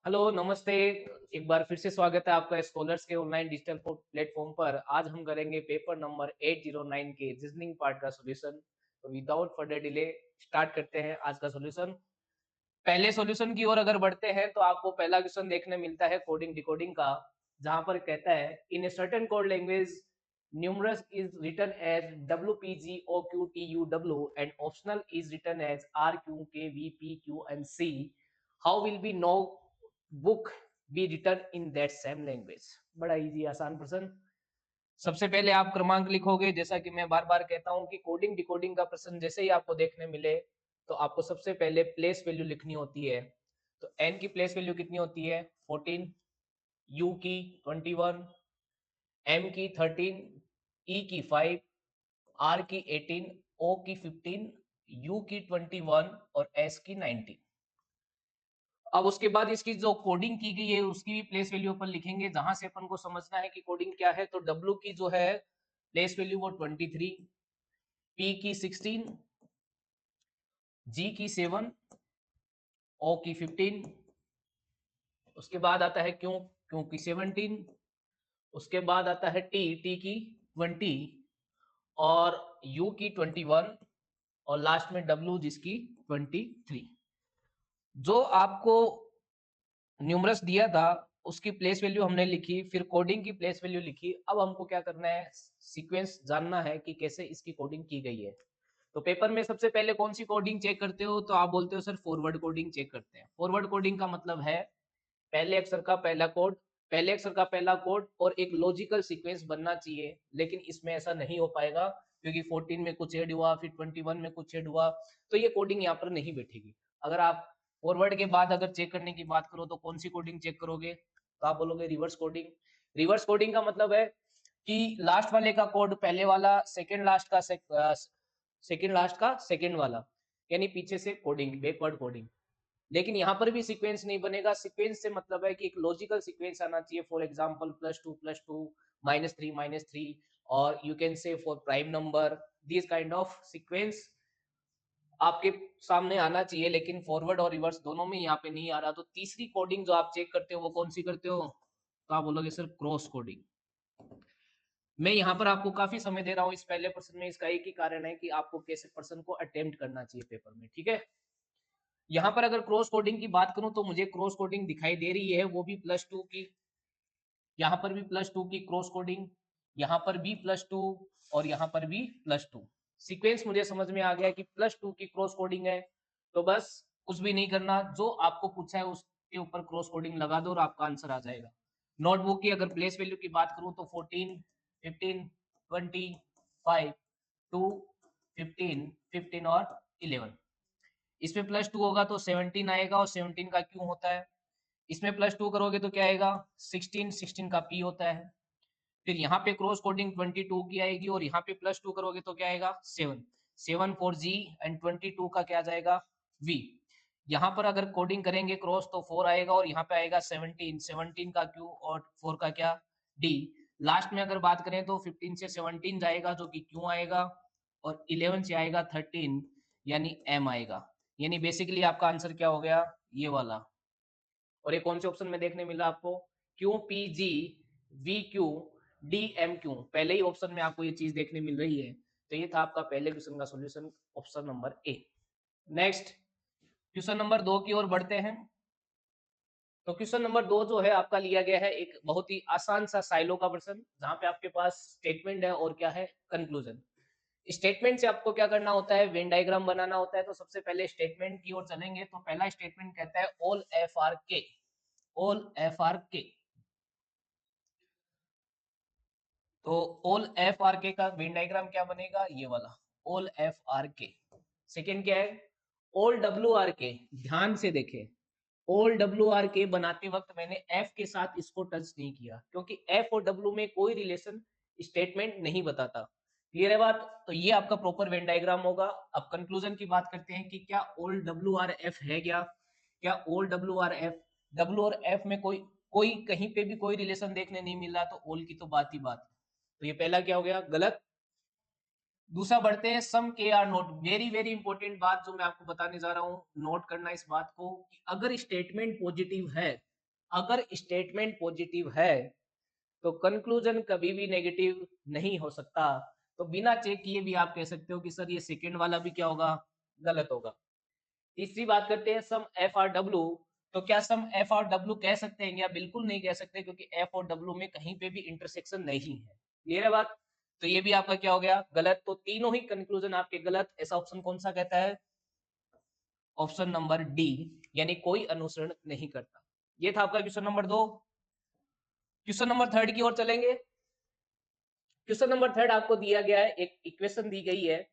Hello, नमस्ते। एक बार फिर से स्वागत है आपका स्कॉलर्स के ऑनलाइन डिजिटल प्लेटफॉर्म पर। आज हम करेंगे पेपर नंबर 809 के रीजनिंग पार्ट का सॉल्यूशन। तो विदाउट फर्दर डिले स्टार्ट करते हैं आज का सॉल्यूशन। पहले सॉल्यूशन की ओर अगर बढ़ते हैं तो आपको पहला क्वेश्चन देखने मिलता है कोडिंग डिकोडिंग का, जहां पर कहता है in a certain code language numerous is written as WPGOQTUW and optional is written as RQKVPQMC। How will be no book be written in that same language. बड़ा इजी आसान प्रश्न। सबसे पहले आप क्रमांक लिखोगे, जैसा कि मैं बार बार कहता हूं कि कोडिंग डिकोडिंग का प्रश्न जैसे ही आपको देखने मिले तो आपको सबसे पहले प्लेस वैल्यू लिखनी होती है। तो एन की प्लेस वैल्यू कितनी होती है? 14, यू की 21, एम की 13, ई की 5, आर की 18, ओ की 15, यू की 21 और एस की 19। अब उसके बाद इसकी जो कोडिंग की गई है उसकी भी प्लेस वैल्यू अपन लिखेंगे, जहां से अपन को समझना है कि कोडिंग क्या है। तो डब्ल्यू की जो है प्लेस वैल्यू वो 23, पी की 16, जी की 7, ओ की 15, उसके बाद आता है क्यू की 17, उसके बाद आता है टी की 20 और यू की 21 और लास्ट में डब्ल्यू जिसकी 23। जो आपको न्यूमरस दिया था उसकी प्लेस वैल्यू हमने लिखी, फिर कोडिंग की प्लेस वैल्यू लिखी। अब हमको क्या करना है, सीक्वेंस जानना है कि कैसे इसकी कोडिंग की गई है। तो पेपर में सबसे पहले कौन सी कोडिंग चेक करते हो? तो आप बोलते हो सर फॉरवर्ड कोडिंग चेक करते हैं। फॉरवर्ड कोडिंग का मतलब है पहले अक्षर का पहला कोड, पहले अक्षर का पहला कोड और एक लॉजिकल सीक्वेंस बनना चाहिए। लेकिन इसमें ऐसा नहीं हो पाएगा क्योंकि 14 में कुछ ऐड हुआ, फिर 21 में कुछ ऐड हुआ, तो ये कोडिंग यहाँ पर नहीं बैठेगी। अगर आप फॉरवर्ड के बाद अगर चेक करने की बात करो तो कौन सी कोडिंग चेक करोगे? तो आप बोलोगे रिवर्स कोडिंग। रिवर्स कोडिंग का मतलब है कि लास्ट वाले का कोड पहले वाला, सेकेंड लास्ट का सेकेंड वाला, यानी पीछे से कोडिंग, बैकवर्ड कोडिंग। लेकिन यहाँ पर भी सीक्वेंस नहीं बनेगा। सीक्वेंस से मतलब है कि एक लॉजिकल सीक्वेंस आना चाहिए। फॉर एग्जांपल +2 +2, -3 -3, और you can say for prime number, this kind of sequence आपके सामने आना चाहिए। लेकिन फॉरवर्ड और रिवर्स दोनों में यहाँ पे नहीं आ रहा। तो तीसरी कोडिंग जो आप चेक करते हो वो कौन सी करते हो? तो आप बोलोगे सर क्रॉस कोडिंग। मैं यहाँ पर आपको काफी समय दे रहा हूँ इस पहले प्रश्न में। इसका एक ही कारण है कि आपको कैसे प्रश्न को अटेम्प्ट करना चाहिए पेपर में, ठीक है। यहाँ पर अगर क्रॉस कोडिंग की बात करूं तो मुझे क्रॉस कोडिंग दिखाई दे रही है, वो भी +2 की। यहाँ पर भी +2 की क्रॉस कोडिंग, यहाँ पर भी +2 और यहाँ पर भी +2। सीक्वेंस मुझे समझ में आ गया कि +2 की क्रॉस कोडिंग है। तो बस कुछ भी नहीं करना, जो आपको पूछा है उसके ऊपर क्रॉस कोडिंग लगा दो और आपका आंसर आ जाएगा। नोटबुक की अगर प्लेस वैल्यू की बात करूं तो 14, 15, 20, 5, 2, 15, 15 और 11। इसमें +2 होगा तो 17 आएगा और 17 का क्यू होता है। इसमें +2 करोगे तो क्या आएगा? 16, 16 का पी होता है। फिर यहाँ पे क्रॉस कोडिंग 22 की आएगी और यहाँ पे +2 करोगे तो क्या आएगा? 7, 7 फॉर जी एंड 22 का क्या आ जाएगा? वी। यहाँ पर अगर कोडिंग करेंगे क्रॉस तो 4 आएगा और यहाँ पे आएगा 17, 17 का क्यू और 4 का क्या? डी। लास्ट में अगर बात करें तो 15 से 17 जाएगा जो कि क्यू आएगा और 11 से आएगा 13 यानी एम आएगा। यानी बेसिकली आपका आंसर क्या हो गया? ये वाला। और ये कौन से ऑप्शन में देखने मिला आपको? Q P G V Q D M Q, पहले ही ऑप्शन में आपको ये चीज देखने मिल रही है। तो ये था आपका पहले क्वेश्चन का solution, option number A. Next question number 2 की ओर बढ़ते हैं। तो क्वेश्चन नंबर 2 जो है आपका लिया गया है एक बहुत ही आसान सा साइलो का प्रश्न, जहां पे आपके पास स्टेटमेंट है और क्या है? कंक्लूजन। स्टेटमेंट से आपको क्या करना होता है? वेन डायग्राम बनाना होता है। तो सबसे पहले स्टेटमेंट की ओर चलेंगे। तो पहला स्टेटमेंट कहता है ऑल एफ आर के, ऑल एफ आर के। तो ऑल एफ आर के का वेन डायग्राम क्या बनेगा? ये वाला, ऑल एफ आर के। सेकेंड क्या है? ऑल डब्ल्यू आर के। ध्यान से देखें, ऑल डब्ल्यू आर के बनाते वक्त मैंने एफ के साथ इसको टच नहीं किया, क्योंकि एफ और डब्ल्यू में कोई रिलेशन स्टेटमेंट नहीं बताता। क्लियर है बात? तो ये आपका प्रॉपर वेन डायग्राम होगा। अब कंक्लूजन की बात करते हैं कि क्या ऑल डब्ल्यू आर एफ है क्या? क्या all W R F, W और एफ में कोई कोई कहीं पे भी कोई रिलेशन देखने नहीं मिल रहा, तो ऑल की तो बात ही बात। तो ये पहला क्या हो गया? गलत। दूसरा बढ़ते हैं, सम के आर नोट। वेरी वेरी इंपॉर्टेंट बात जो मैं आपको बताने जा रहा हूं, नोट करना इस बात को कि अगर स्टेटमेंट पॉजिटिव है अगर स्टेटमेंट पॉजिटिव है तो कंक्लूजन कभी भी नेगेटिव नहीं हो सकता। तो बिना चेक किए भी आप कह सकते हो कि सर ये सेकंड वाला भी क्या होगा, गलत होगा। तीसरी बात करते हैं सम एफ आर डब्ल्यू। तो क्या सम एफ आर डब्ल्यू कह सकते हैं या बिल्कुल नहीं कह सकते, क्योंकि एफ और डब्ल्यू में कहीं पे भी इंटरसेक्शन नहीं है। क्लियर है बात? तो ये भी आपका क्या हो गया, गलत। तो तीनों ही कंक्लूजन आपके गलत। ऐसा ऑप्शन कौन सा कहता है? ऑप्शन नंबर डी, यानी कोई अनुसरण नहीं करता। ये था आपका क्वेश्चन नंबर 2। क्वेश्चन नंबर 3 की ओर चलेंगे। क्वेश्चन नंबर 3 आपको दिया गया है, एक इक्वेशन दी गई है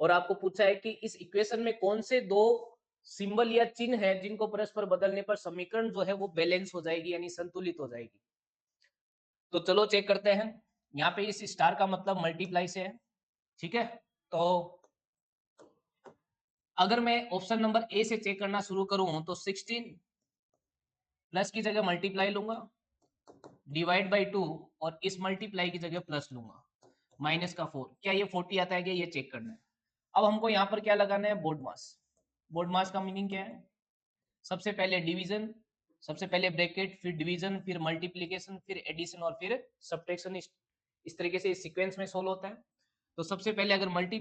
और आपको पूछा है कि इस इक्वेशन में कौन से दो सिंबल या चिन्ह है जिनको परस्पर बदलने पर समीकरण जो है वो बैलेंस हो जाएगी, यानी संतुलित हो जाएगी। तो चलो चेक करते हैं। यहाँ पे इस स्टार का मतलब मल्टीप्लाई से है, ठीक है। तो अगर मैं ऑप्शन नंबर ए से चेक करना शुरू करूं तो 16 प्लस की जगह मल्टीप्लाई लूंगा, डिवाइड बाई 2, और इस मल्टीप्लाई की जगह प्लस लूंगा, माइनस का 4। क्या ये 40 आता है क्या, ये चेक करना है। अब हमको यहाँ पर क्या लगाना है, बोर्ड मास। बोर्ड मास का मीनिंग क्या है? सबसे पहले डिवीजन, सबसे पहले ब्रैकेट, फिर डिवीजन, फिर मल्टीप्लिकेशन, फिर एडिशन और फिर सब्ट्रैक्शन। इस तरीके से इस सीक्वेंस में सोल्व होता है। तो सबसे पहले अगर मल्टी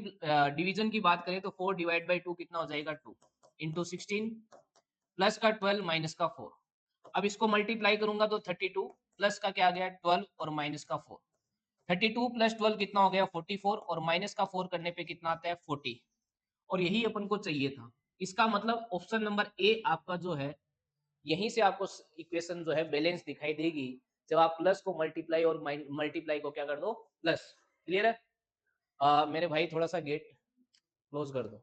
डिवीजन की बात करें तो 4 डिवाइड बाई 2 कितना हो जाएगा, 2 इंटू 16 प्लस का 12 माइनस का 4। अब इसको मल्टीप्लाई करूंगा तो 32 प्लस का क्या आ गया 12 और माइनस का 4। 32 प्लस 12 कितना हो गया 44, और माइनस का 4 करने पे कितना आता है 40। और यही अपन को चाहिए था। इसका मतलब ऑप्शन नंबर ए आपका जो है, यहीं से आपको इक्वेशन जो है बैलेंस दिखाई देगी जब आप प्लस को मल्टीप्लाई और मल्टीप्लाई को क्या कर दो, प्लस। क्लियर है? मेरे भाई थोड़ा सा गेट क्लोज कर दो।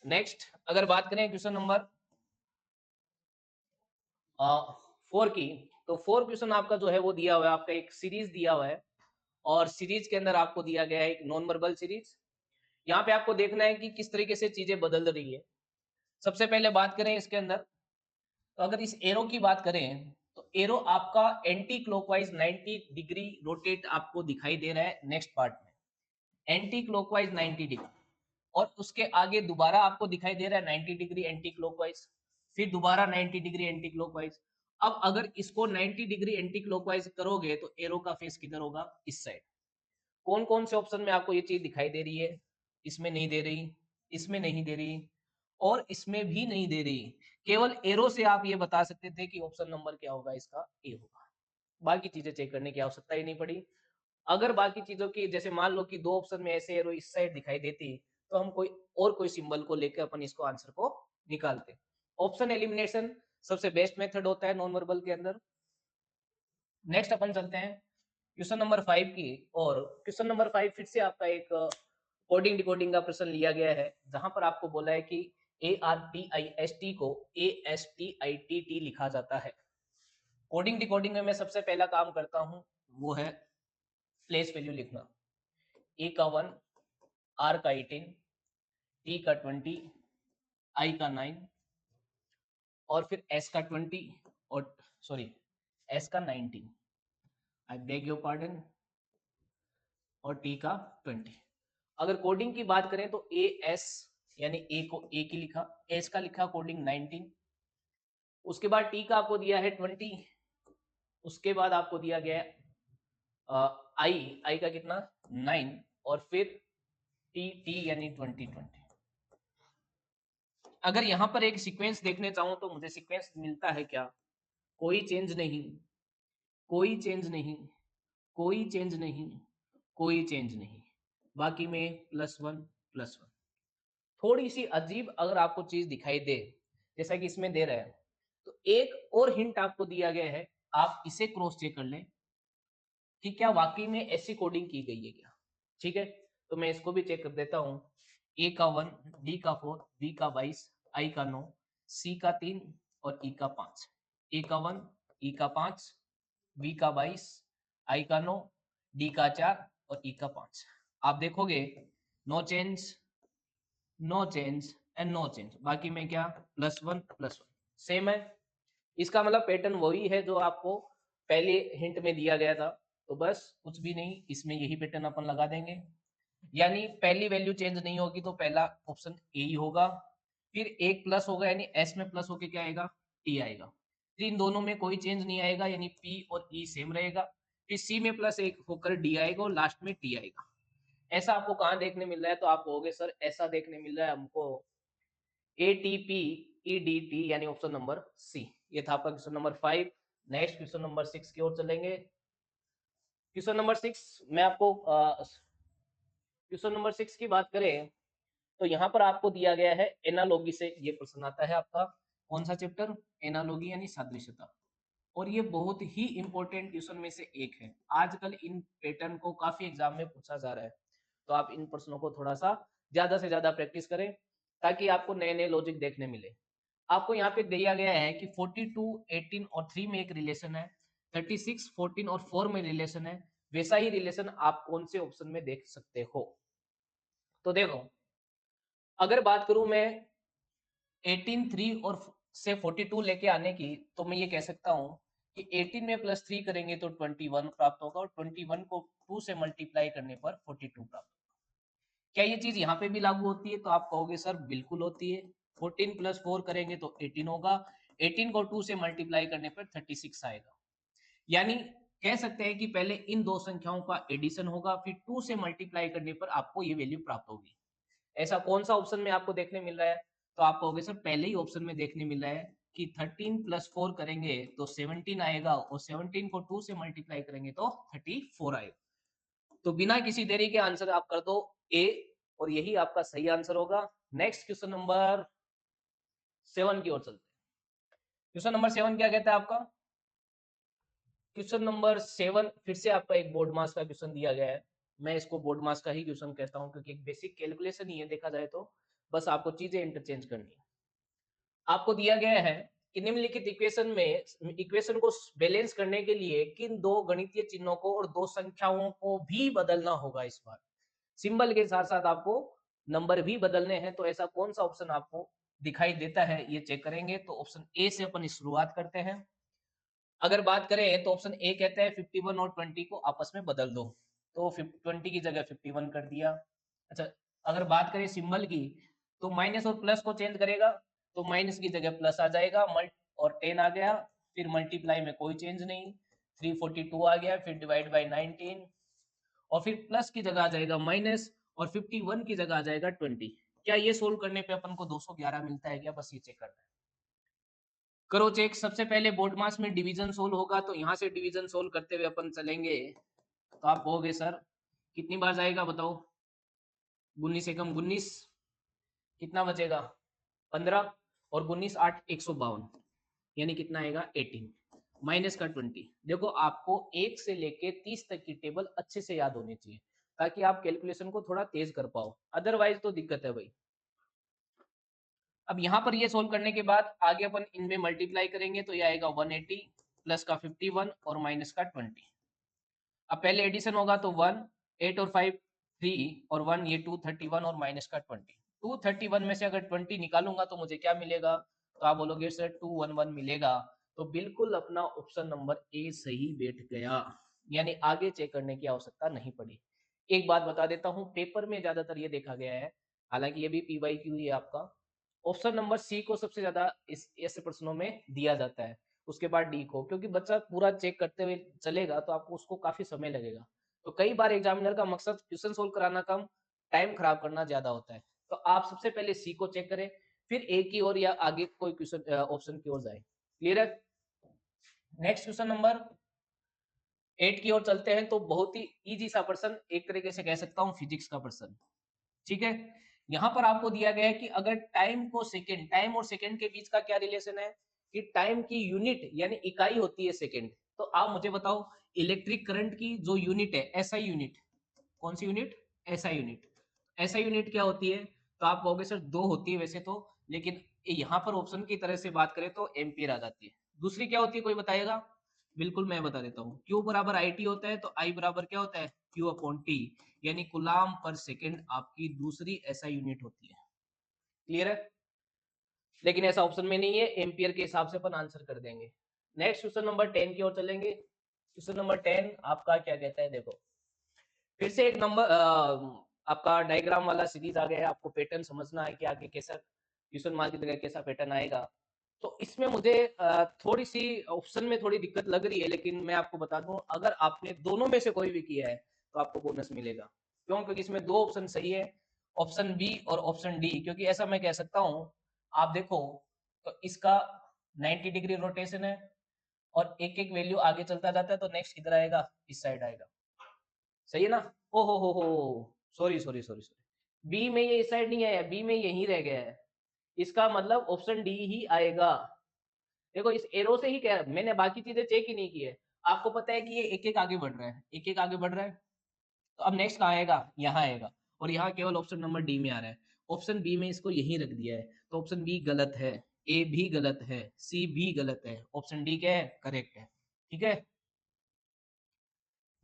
नेक्स्ट अगर बात करें क्वेश्चन नंबर 4 की, तो 4 क्वेश्चन आपका जो है वो दिया हुआ है, आपका एक सीरीज दिया हुआ है और सीरीज के अंदर आपको दिया गया है एक नॉन वर्बल सीरीज। यहाँ पे आपको देखना है कि किस तरीके से चीजें बदल रही है। सबसे पहले बात करें इसके अंदर, तो अगर इस एरो की बात करें तो एरो आपका एंटी क्लॉकवाइज 90 डिग्री रोटेट आपको दिखाई दे रहा है नेक्स्ट पार्ट में, एंटी क्लॉकवाइज 90 डिग्री। और उसके आगे दोबारा आपको दिखाई दे रहा है 90 डिग्री एंटी क्लॉकवाइज, फिर दोबारा 90 डिग्री एंटी क्लॉकवाइज। अब अगर इसको 90 डिग्री एंटी क्लॉकवाइज करोगे तो एरो का फेस किधर होगा, इस साइड। कौन कौन से ऑप्शन में आपको ये चीज दिखाई दे रही है? इसमें नहीं दे रही, इसमें नहीं दे रही, और इसमें भी नहीं दे रही। केवल एरो से आप ये बता सकते थे कि ऑप्शन नंबर क्या होगा, इसका ए होगा। बाकी चीजें चेक करने की आवश्यकता ही नहीं पड़ी। अगर बाकी चीजों की, जैसे मान लो कि दो ऑप्शन में ऐसे एरो इस साइड दिखाई देती, तो हम कोई सिंबल को लेकर अपन इसको आंसर को निकालते। ऑप्शन एलिमिनेशन सबसे बेस्ट मेथड होता है नॉन वर्बल के अंदर। नेक्स्ट अपन चलते हैं क्वेश्चन नंबर 5 की। और क्वेश्चन नंबर 5 फिर से आपका एक कोडिंग डिकोडिंग का प्रश्न लिया गया है, जहां पर आपको बोला है कि ARTIST को ASTITT लिखा जाता है। कोडिंग डिकोडिंग में मैं सबसे पहला काम करता हूं वो है प्लेस वैल्यू लिखना। ए का 1, आर का 18, टी का 20, आई का 9, और फिर एस का 20, और सॉरी एस का 19, आई बेग योर पार्डन, और टी का 20। अगर कोडिंग की बात करें तो ए एस, यानी ए को ए की लिखा, एस का लिखा कोडिंग 19, उसके बाद टी का आपको दिया है 20, उसके बाद आपको दिया गया है आई का कितना 9, और फिर टी टी यानी 2020। अगर यहाँ पर एक सीक्वेंस देखने चाहूँ तो मुझे सीक्वेंस मिलता है क्या, कोई चेंज नहीं, कोई चेंज नहीं, कोई चेंज नहीं, कोई चेंज नहीं, बाकी में +1 +1। थोड़ी सी अजीब अगर आपको चीज दिखाई दे, जैसा कि इसमें दे रहा है, तो एक और हिंट आपको दिया गया है, आप इसे क्रॉस चेक कर लें कि क्या वाकई में ऐसी कोडिंग की गई है क्या। ठीक है, तो मैं इसको भी चेक कर देता हूँ। ए का 1, डी का 4, बी का 22, आई का 9, सी का 3 और ई का 5। ए का 1, ई का 5, बी का 22, आई का 9, डी का 4 और ई का 5। आप देखोगे no change, no change and no change, बाकी में क्या +1 +1 सेम है। इसका मतलब पैटर्न वही है जो आपको पहले हिंट में दिया गया था। तो बस कुछ भी नहीं, इसमें यही पैटर्न अपन लगा देंगे, यानी पहली वैल्यू चेंज नहीं होगी तो पहला ऑप्शन ए ही होगा। फिर एक प्लस होगा, यानी एस में प्लस होके क्या आएगा, टी आएगा। फिर इन दोनों में कोई चेंज नहीं आएगा, यानी P और E सेम रहेगा। फिर C में प्लस एक होकर D आएगा और लास्ट में T आएगा। ऐसा आपको कहाँ देखने मिल रहा है? तो आप कहोगे सर ऐसा देखने मिल रहा है हमको ATP EDT, यानी ऑप्शन नंबर सी। ये था आपका question number 5। Next question number 6 की ओर चलेंगे। क्वेश्चन नंबर 6 मैं आपको क्वेश्चन नंबर 6 की बात करें तो यहाँ पर आपको दिया गया है एनालॉजी से ये प्रश्न आता है आपका। कौन सा चैप्टर? एनालॉजी यानी सादृश्यता। और ये बहुत ही इंपॉर्टेंट क्वेश्चन में से एक है। आजकल इन पैटर्न को काफी एग्जाम में पूछा जा रहा है, तो आप इन प्रश्नों को थोड़ा सा ज्यादा से ज्यादा प्रैक्टिस करें ताकि आपको नए नए लॉजिक देखने मिले। आपको यहाँ पे दिया गया है कि 42, 18 और 3 में एक रिलेशन है, 36, 14 और 4 में रिलेशन है। वैसा ही रिलेशन आप कौन से ऑप्शन में देख सकते हो? तो देखो, अगर बात करूं मैं 18, 3 और से 42 लेके आने की, तो मैं ये कह सकता हूँ कि 18 में प्लस 3 करेंगे तो 21 प्राप्त होगा और 21 को 2 से मल्टीप्लाई करने पर 42 प्राप्त होगा। क्या ये चीज यहाँ पे भी लागू होती है? तो आप कहोगे सर बिल्कुल होती है। 14 प्लस 4 करेंगे तो 18 होगा, 18 को 2 से मल्टीप्लाई करने पर 36 आएगा। यानी कह सकते हैं कि पहले इन दो संख्याओं का एडिशन होगा, फिर 2 से मल्टीप्लाई करने पर आपको ये वैल्यू प्राप्त होगी। ऐसा कौन सा ऑप्शन में आपको देखने मिल रहा है? तो आप कहोगे सर पहले ही ऑप्शन में देखने मिल रहा है कि 13 प्लस 4 करेंगे तो 17 आएगा और 17 को 2 से मल्टीप्लाई करेंगे तो 34 आएगा। तो बिना किसी देरी के आंसर आप कर दो ए, और यही आपका सही आंसर होगा। नेक्स्ट क्वेश्चन नंबर 7 की ओर चलते हैं। क्वेश्चन नंबर 7 क्या कहता है आपका? क्वेश्चन नंबर 7 फिर से आपका एक बोर्ड मास का क्वेश्चन दिया गया है। मैं इसको बोर्ड मास का ही क्वेश्चन कहता हूं क्योंकि एक बेसिक कैलकुलेशन ही है देखा जाए तो, बस आपको चीजें इंटरचेंज करनी है। आपको दिया गया है कि निम्नलिखित इक्वेशन में इक्वेशन को बैलेंस करने के लिए किन दो गणितीय चिन्हों को और दो संख्याओं को भी बदलना होगा। इस बार सिंबल के साथ साथ आपको नंबर भी बदलने हैं। तो ऐसा कौन सा ऑप्शन आपको दिखाई देता है ये चेक करेंगे। तो ऑप्शन ए से अपन शुरुआत करते हैं। अगर बात करें तो ऑप्शन ए कहता है 51 और 20 को आपस में बदल दो, तो 20 की जगह 51 कर दिया। अच्छा, अगर बात करें सिंबल की तो माइनस और प्लस को चेंज करेगा, तो माइनस की जगह प्लस आ जाएगा, मल्ट और 10 आ गया, फिर मल्टीप्लाई में कोई चेंज नहीं, 342 आ गया, फिर डिवाइड बाई 19 और फिर प्लस की जगह आ जाएगा माइनस और 51 की जगह आ जाएगा 20। क्या ये सोल्व करने पे अपन को 211 मिलता है क्या? बस ये चेक करना है। करो चेक। सबसे पहले बोर्ड मास में डिवीजन सोल्व होगा, तो यहाँ से डिवीजन सोल्व करते हुए अपन चलेंगे। तो आप कहोगे सर कितनी बार जाएगा बताओ? 19 एकम 19, कितना बचेगा? 15 और 19 8 152, यानी कितना आएगा? 18 माइनस का 20। देखो आपको 1 से लेके 30 तक की टेबल अच्छे से याद होनी चाहिए ताकि आप कैलकुलेशन को थोड़ा तेज कर पाओ, अदरवाइज तो दिक्कत है भाई। अब यहाँ पर ये सोल्व करने के बाद आगे अपन इनमें मल्टीप्लाई करेंगे तो ये आएगा 180 प्लस का 51 और माइनस का 20। अब पहले एडिशन होगा तो 1, 8 और 5 3 और 1 ये 231 और माइनस का 20। 231 में से अगर 20 निकालूंगा तो मुझे क्या मिलेगा? तो आप बोलोगे सर 211 मिलेगा। तो बिल्कुल अपना ऑप्शन नंबर ए सही बैठ गया, यानी आगे चेक करने की आवश्यकता नहीं पड़ी। एक बात बता देता हूँ, पेपर में ज्यादातर ये देखा गया है, हालांकि ये भी PYQ ही है आपका, ऑप्शन नंबर सी को सबसे ज्यादा इस ऐसे प्रश्नों में दिया जाता है, उसके बाद डी को, क्योंकि बच्चा पूरा चेक करते हुए चलेगा तो आपको उसको काफी समय लगेगा। तो कई बार एग्जामिनर का मकसद क्वेश्चन सोल्व कराना कम, टाइम खराब करना ज्यादा होता है। तो आप सबसे पहले सी को चेक करें, फिर ए की ओर या आगे कोई क्वेश्चन ऑप्शन की ओर जाए। क्लियर है? नेक्स्ट क्वेश्चन नंबर 8 की ओर चलते हैं। तो बहुत ही इजी सा प्रश्न, एक तरीके से कह सकता हूँ फिजिक्स का प्रश्न। ठीक है, यहाँ पर आपको दिया गया है कि अगर टाइम को सेकंड, टाइम और सेकंड के बीच का क्या रिलेशन है कि टाइम की यूनिट यानी इकाई होती है सेकंड। तो आप मुझे बताओ इलेक्ट्रिक करंट की जो यूनिट है, एसआई यूनिट, कौन सी unit? SI unit. SI unit क्या होती है? तो आप कहोगे सर दो होती है वैसे तो, लेकिन यहाँ पर ऑप्शन की तरह से बात करें तो एम्पियर आ जाती है। दूसरी क्या होती है कोई बताएगा? बिल्कुल मैं बता देता हूँ, Q बराबर आई टी होता है, तो I बराबर क्या होता है? Q अपॉन टी, यानी कुलाम पर सेकंड आपकी दूसरी ऐसा यूनिट होती है। क्लियर है? लेकिन ऐसा ऑप्शन में नहीं है, एम्पियर के हिसाब से अपन आंसर कर देंगे। नेक्स्ट क्वेश्चन नंबर 10 की ओर चलेंगे। क्वेश्चन नंबर 10 आपका क्या कहता है? देखो फिर से एक नंबर आपका डायग्राम वाला सीरीज आ गया है, आपको पैटर्न समझना है कि आगे कैसा क्वेश्चन मार्क की जगह कैसा पैटर्न आएगा। तो इसमें मुझे थोड़ी सी ऑप्शन में थोड़ी दिक्कत लग रही है, लेकिन मैं आपको बता दूं, अगर आपने दोनों में से कोई भी किया है तो आपको बोनस मिलेगा। क्यों? क्योंकि इसमें दो ऑप्शन सही है, ऑप्शन बी और ऑप्शन डी। क्योंकि ऐसा मैं कह सकता हूं, आप देखो तो इसका 90 डिग्री रोटेशन है और एक एक वैल्यू आगे चलता जाता है, तो नेक्स्ट किधर आएगा? इस साइड आएगा। सही है ना? ओ हो, sorry sorry sorry sorry, B में ये इस साइड नहीं आया, बी में यहीं रह गया है। इसका मतलब ऑप्शन डी ही आएगा। देखो इस एरो से ही कह, मैंने बाकी चीजें चेक ही नहीं की है। आपको पता है कि ये एक एक आगे बढ़ रहा है, एक एक आगे बढ़ रहा है। तो अब नेक्स्ट कहाँ आएगा? यहाँ आएगा। और यहाँ केवल ऑप्शन नंबर डी में आ रहा है। ऑप्शन बी में इसको यहीं रख दिया है, तो ऑप्शन बी गलत है, ए भी गलत है, सी भी गलत है, ऑप्शन डी क्या है? करेक्ट है। ठीक है,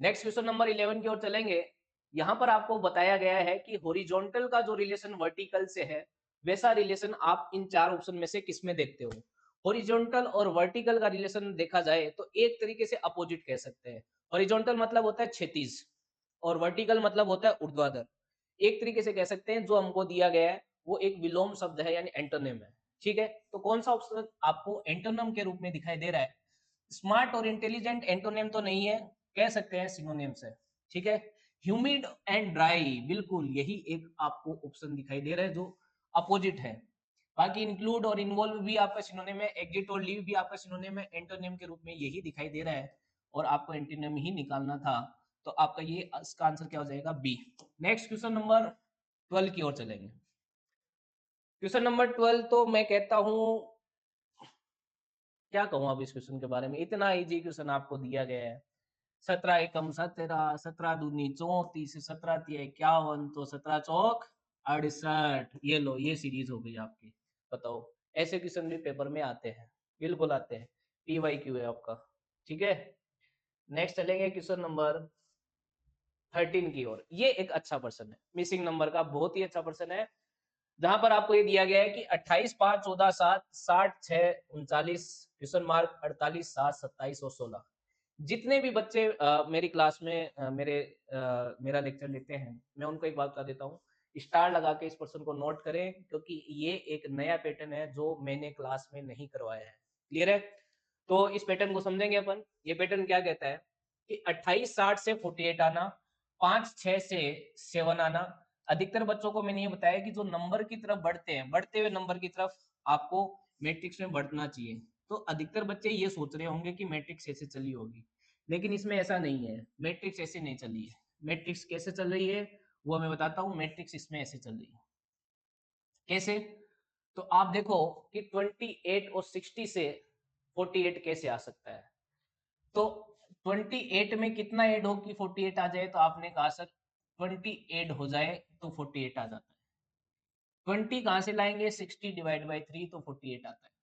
नेक्स्ट क्वेश्चन नंबर 11 की ओर चलेंगे। यहाँ पर आपको बताया गया है कि हॉरिजॉन्टल का जो रिलेशन वर्टिकल से है, वैसा रिलेशन आप इन चार ऑप्शन में से किस में देखते हो? हॉरिजॉन्टल और वर्टिकल का रिलेशन देखा जाए तो एक तरीके से अपोजिट कह सकते हैं। हॉरिजॉन्टल मतलब होता है क्षैतिज और वर्टिकल मतलब होता है ऊर्ध्वाधर। एक तरीके से कह सकते हैं, जो हमको दिया गया है वो एक विलोम शब्द है, यानी एंटोनिम है। ठीक है, तो कौन सा ऑप्शन आपको एंटोनिम के रूप में दिखाई दे रहा है? स्मार्ट और इंटेलिजेंट एंटोनिम तो नहीं है, कह सकते हैं सिनोनिम्स है। ठीक है, ह्यूमिड एंड ड्राई, बिल्कुल यही एक आपको ऑप्शन दिखाई दे रहा है जो अपोजिट है। बाकी इंक्लूड और इन्वॉल्व भी आपका सिनोनिम है, एग्जिट और लीव भी आपका सिनोनिम है, एंटोनिम के रूप में यही दिखाई दे रहा है और आपको एंटोनिम ही निकालना था। तो आपका ये इसका आंसर क्या हो जाएगा? बी। नेक्स्ट क्वेश्चन नंबर 12 की ओर चलेंगे। क्वेश्चन नंबर 12 तो मैं कहता हूं, क्या कहूं अब इस क्वेश्चन के बारे में, इतना इजी क्वेश्चन आपको दिया गया है। 17 एकम 17, 17 दूनी 34, 17 तिया 51, तो 17 चौक 68। ये लो, ये सीरीज हो गई आपकी। बताओ, ऐसे क्वेश्चन भी पेपर में आते हैं, बिल्कुल आते हैं। PYQ है आपका। ठीक है, नेक्स्ट चलेंगे क्वेश्चन नंबर 13 की ओर। ये एक अच्छा पर्सन है, मिसिंग नंबर का बहुत ही अच्छा पर्सन है, जहां पर आपको ये दिया गया है कि 28 5 14 7 60 6 39 क्वेश्चन मार्क 48 7 27 और 16। जितने भी बच्चे मेरी क्लास में मेरा लेक्चर लेते हैं, मैं उनको एक बात बता देता हूँ, स्टार लगा के इस पर्सन को नोट करें, क्योंकि ये एक नया पैटर्न है जो मैंने क्लास में नहीं करवाया है। क्लियर है? तो इस पैटर्न को समझेंगे अपन। ये पैटर्न क्या कहता है कि 28 60 से 48 आना, 5 6 से 7 आना। अधिकतर बच्चों को मैंने ये बताया कि जो नंबर की तरफ बढ़ते हैं, बढ़ते हुए नंबर की तरफ आपको मैट्रिक्स में बढ़ना चाहिए। तो अधिकतर बच्चे ये सोच रहे होंगे कि मैट्रिक्स ऐसे चली होगी, लेकिन इसमें ऐसा नहीं है। मैट्रिक्स ऐसे नहीं चली है। मैट्रिक्स कैसे चल रही है वो मैं बताता हूँ। मैट्रिक्स इसमें ऐसे चल रही है। कैसे? तो आप देखो कि 28 और 60 से 48 कैसे आ सकता है। तो 28 में कितना ऐड हो कि 48 आ जाए? तो आपने कहा सर 20 ऐड हो जाए तो 48 आ जाता है। 20 कहां से लाएंगे? 60 डिवाइड बाई 3, तो 48 आता है।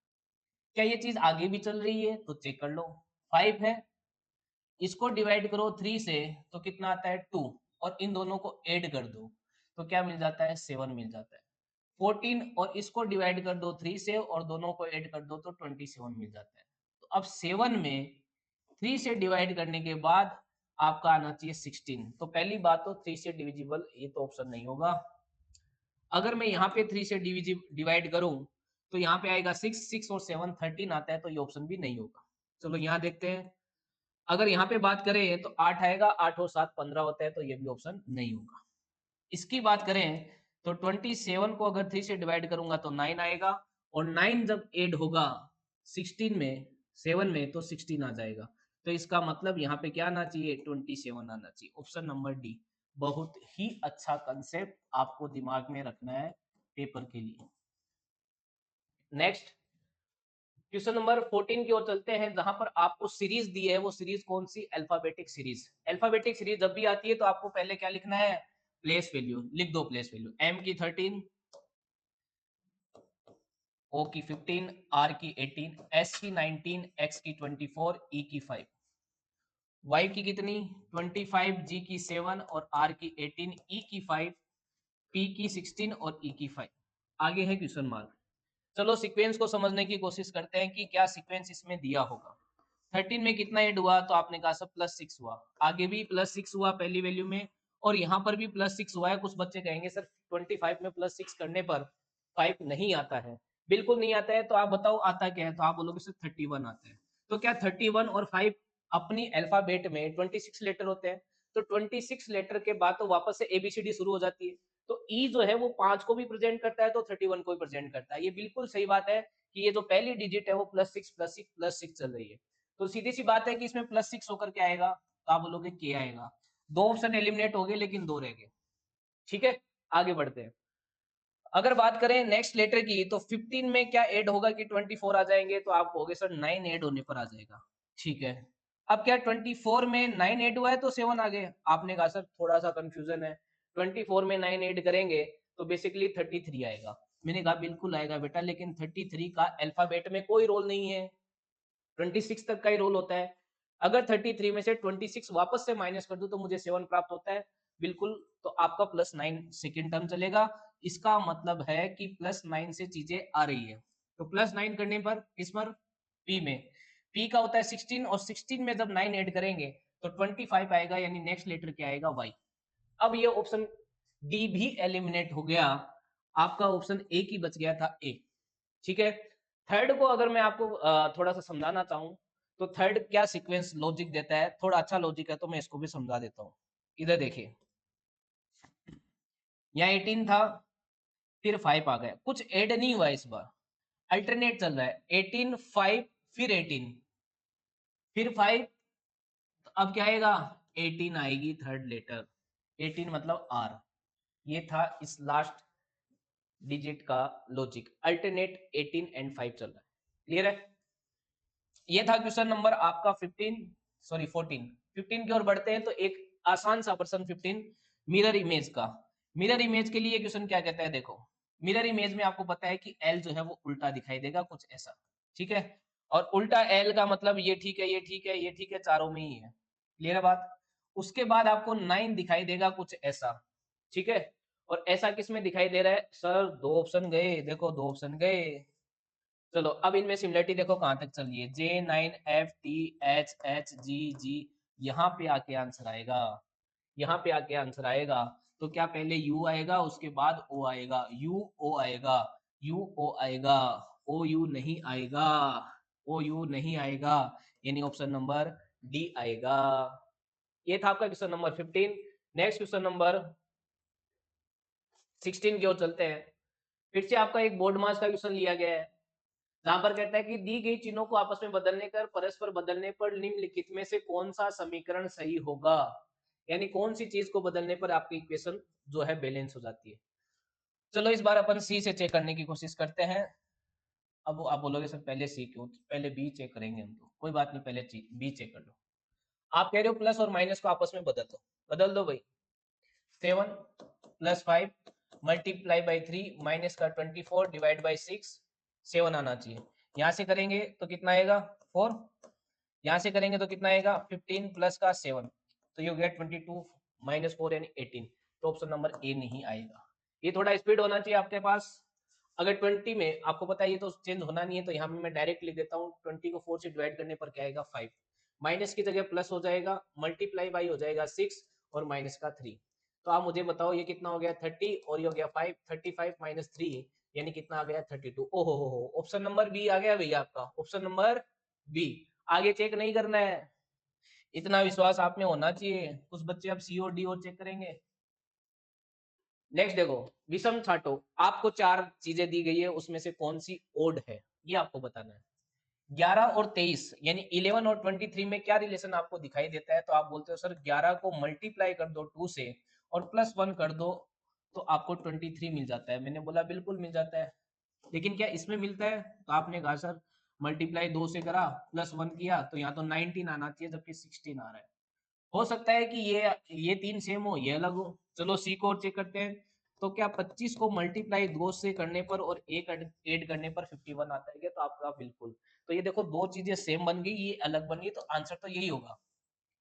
क्या ये चीज आगे भी चल रही है? तो चेक कर लो। 5 है, इसको डिवाइड करो 3 से, तो कितना आता है? 2। और इन दोनों को ऐड कर दो तो क्या मिल जाता है? 7 मिल जाता है। 14 और इसको डिवाइड कर दो 3 से और दोनों को ऐड कर दो तो 27 मिल जाता है। तो अब 7 में 3 से डिवाइड करने के बाद आपका आना चाहिए 16। तो पहली बात तो 3 से डिविजिबल ये तो ऑप्शन नहीं होगा। अगर मैं यहाँ पे 3 से डिवाइड करूं तो यहाँ पे आएगा 6, 6 और 7 13 आता है, तो ये ऑप्शन भी नहीं होगा। चलो यहाँ देखते हैं। अगर यहाँ पे बात करें तो 8 आएगा, 8 और 7 15 होता है, तो ये भी ऑप्शन नहीं होगा। इसकी बात करें तो 27 को अगर 3 से डिवाइड करूंगा तो 9 आएगा, और 9 जब ऐड होगा 16 में 7 में तो 16 आ जाएगा। तो इसका मतलब यहाँ पे क्या आना चाहिए? 27 आना चाहिए। Option number D. बहुत ही अच्छा कंसेप्ट आपको दिमाग में रखना है पेपर के लिए। नेक्स्ट क्वेश्चन नंबर 14 की ओर चलते हैं, जहां पर आपको सीरीज दी है। वो सीरीज कौन सी? Alphabetic series. अल्फाबेटिक सीरीज जब भी आती है तो आपको पहले क्या लिखना है? प्लेस वैल्यू लिख दो। प्लेस वैल्यू एम की 13, ओ की 15, आर की 18, एस की 19, एक्स की 24, ई की 5, वाई की कितनी? 25, जी की 7 और आर की 18, ई की 5, पी की 16 और ई की 5। आगे है क्वेश्चन मार्क। चलो सीक्वेंस को समझने की कोशिश करते हैं कि क्या सीक्वेंस इसमें दिया होगा। 13 में कितना ऐड हुआ? तो आपने कहा सब +6 हुआ। आगे भी +6 हुआ पहली वैल्यू में, और यहाँ पर भी +6 हुआ है। कुछ बच्चे कहेंगे सर 25 में +6 करने पर 5 नहीं आता है, बिल्कुल नहीं आता है, तो आप बताओ आता क्या है? तो आप बोलोगे सर 31 आता है। तो क्या 31 और 5 अपनी अल्फ़ाबेट में 26 लेटर होते हैं? तो 26 लेटर के बाद तो वापस से एबीसीडी शुरू हो जाती है। तो ई जो है वो 5 को भी प्रेज़ेंट करता है, तो 31 को भी प्रेज़ेंट करता है। ये बिल्कुल सही बात है कि ये जो पहली डिजिट है वो +6 +6 +6 चल रही है। तो सीधी-सी बात है कि इसमें +6 होकर के आएगा, तो आप बोलोगे के आएगा। 2 ऑप्शन एलिमिनेट हो गए लेकिन 2 रह गए। ठीक है? आगे बढ़ते हैं। अगर बात करें नेक्स्ट लेटर की तो 15 में क्या ऐड होगा कि 24 आ जाएँगे? तो आप कहोगे सर 9 ऐड होने पर आ जाएगा। ठीक है। अब क्या 24 में 9 ऐड हुआ है तो 7 आ गए? आपने कहा सर थोड़ा-सा कन्फ्यूज़न है। 24 में 9 ऐड करेंगे तो बेसिकली 33 आएगा। मैंने कहा बिल्कुल आएगा बेटा, लेकिन 33 का अल्फ़ाबेट में कोई रोल नहीं है। 26 तक का ही रोल होता है। अगर 33 में से 26 वापस से माइनस कर दूँ तो मुझे 7 प्राप्त होता है। बिल्कुल, तो आपका +9 सेकंड टर्म चलेगा। इसका मतलब है कि +9 से चीज़ें आ रही है। तो +9 करने पर किस पर? p में। p का होता है 16 और 16 में जब 9 ऐड करेंगे तो 25 आएगा, यानी नेक्स्ट लेटर क्या आएगा? y। अब ये ऑप्शन डी भी एलिमिनेट हो गया। आपका ऑप्शन ए की बच गया था ए। ठीक है? थर्ड को अगर मैं आपको थोड़ा-सा समझाना चाहूँ, तो थर्ड क्या सीक्वेंस लॉजिक देता है, थोड़ा अच्छा लॉजिक है तो मैं इसको भी समझा देता हूँ। इधर देखिए, यहाँ 18 था, फिर 5 आ गया, कुछ ऐड नहीं हुआ इस बार, अल्टरनेट चल रहा है, 18 5 फिर 18 फिर 5, अब क्या आएगा? 18 आएगी थर्ड लेटर, 18 मतलब आर। ये था इस लास्ट डिजिट का लॉजिक, अल्टरनेट 18 एंड 5 चल रहा है। क्लियर है? ये था क्वेश्चन नंबर आपका 15, सॉरी 14। 15 की ओर बढ़ते हैं तो एक आसान सा प्रश्न 15 मिरर इमेज का। मिरर इमेज के लिए क्वेश्चन क्या कहता है देखो। मिरर इमेज में आपको पता है कि एल जो है वो उल्टा दिखाई देगा कुछ ऐसा। ठीक है? और उल्टा एल का मतलब ये ठीक है, ये ठीक है, ये ठीक है, चारों में ही है। क्लियर है बात? उसके बाद आपको 9 दिखाई देगा कुछ ऐसा। ठीक है? और ऐसा किस में दिखाई दे रहा है? सर 2 ऑप्शन गए, देखो 2 ऑप्शन गए। चलो अब इनमें सिमिलरिटी देखो कहाँ तक चल रही है। J9FTHHGG, यहाँ पे आके आंसर आएगा, यहाँ पे आके आंसर आएगा। तो क्या पहले यू आएगा उसके बाद ओ आएगा, यू ओ आएगा, यू ओ आएगा, ओ यू नहीं आएगा, ओ यू नहीं आएगा, यानी ऑप्शन नंबर डी आएगा। ये था आपका question number 15। Next question number 16 की ओर चलते हैं। फिर से आपका एक बोर्ड मास का क्वेश्चन लिया गया है, जहाँ पर कहता है कि दी गई चिन्हों को आपस में बदलने कर परस्पर बदलने पर निम्नलिखित में से कौन सा समीकरण सही होगा? यानी कौन सी चीज को बदलने पर आपकी इक्वेशन जो है बैलेंस हो जाती है। चलो इस बार अपन सी से चेक करने की कोशिश करते हैं। अब आप बोलोगे सर पहले सी क्यों? पहले बी चेक करेंगे हम तो। कोई बात नहीं, पहले बी चेक कर लो। आप कह रहे हो प्लस और माइनस को आपस में बदल दो भाई। 7 प्लस 5 मल्टीप्लाई बाई 3 माइनस का 24 डिवाइड बाई 6, 7 आना चाहिए। यहाँ से करेंगे तो कितना आएगा? 4। यहाँ से करेंगे तो कितना आएगा? 15 प्लस का 7, तो यू गेट 22 माइनस 4 यानी 18। तो ऑप्शन नंबर ए नहीं आएगा। ये थोड़ा स्पीड होना चाहिए आपके पास। अगर 20 में आपको पता है ये तो चेंज होना नहीं है, तो यहाँ पे मैं डायरेक्ट लिख देता हूँ। 20 को 4 से डिवाइड करने पर क्या आएगा? 5। माइनस की जगह प्लस हो जाएगा, मल्टीप्लाई बाई हो जाएगा 6 और माइनस का 3। तो आप मुझे बताओ ये कितना हो गया? 30 और ये हो गया 5। 35 माइनस 3 यानी कितना आ गया? 32। ओहो हो, ऑप्शन नंबर बी आ गया भैया आपका, ऑप्शन नंबर बी। आगे चेक नहीं करना है, इतना विश्वास आप में होना चाहिए। कुछ बच्चे अब सी और डी और चेक करेंगे। नेक्स्ट देखो, विषम छाटो। आपको 4 चीजें दी गई है, उसमें से कौन सी ओड है ये आपको बताना है। 11 और 23 यानी 11 और 23 में क्या रिलेशन आपको दिखाई देता है? तो आप बोलते हो सर 11 को मल्टीप्लाई कर दो 2 से और प्लस 1 कर दो तो आपको 23 मिल जाता है। मैंने बोला बिल्कुल मिल जाता है, लेकिन क्या इसमें मिलता है? तो आपने कहा सर मल्टीप्लाई 2 से करा प्लस 1 किया तो यहाँ तो 19 आना चाहिए जबकि 16 आ रहा है। हो सकता है कि ये 3 सेम हो, ये अलग हो। चलो सी को और चेक करते हैं। तो क्या 25 को मल्टीप्लाई 2 से करने पर और 1 ऐड करने पर 51 आता है क्या? तो आपका बिल्कुल। तो ये देखो 2 चीजें सेम बन गई, ये अलग बन गई, तो आंसर तो यही होगा।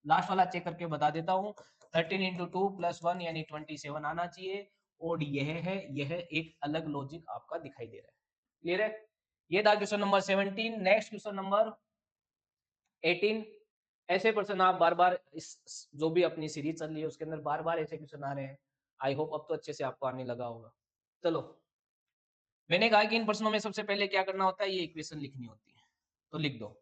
लास्ट वाला चेक करके बता देता हूँ। 13 इंटू 2 प्लस 1 यानी 27 आना चाहिए। और यह एक अलग लॉजिक आपका दिखाई दे रहा है। क्लियर है? ये था question number 17। Next question number 18। ऐसे क्वेश्चन आप बार बार इस जो भी अपनी सीरीज चल रही है उसके अंदर बार बार ऐसे क्वेश्चन आ रहे हैं। आई होप अब तो अच्छे से आपको आने लगा होगा। चलो मैंने कहा कि इन प्रश्नों में सबसे पहले क्या करना होता है, ये इक्वेशन लिखनी होती है। तो लिख दो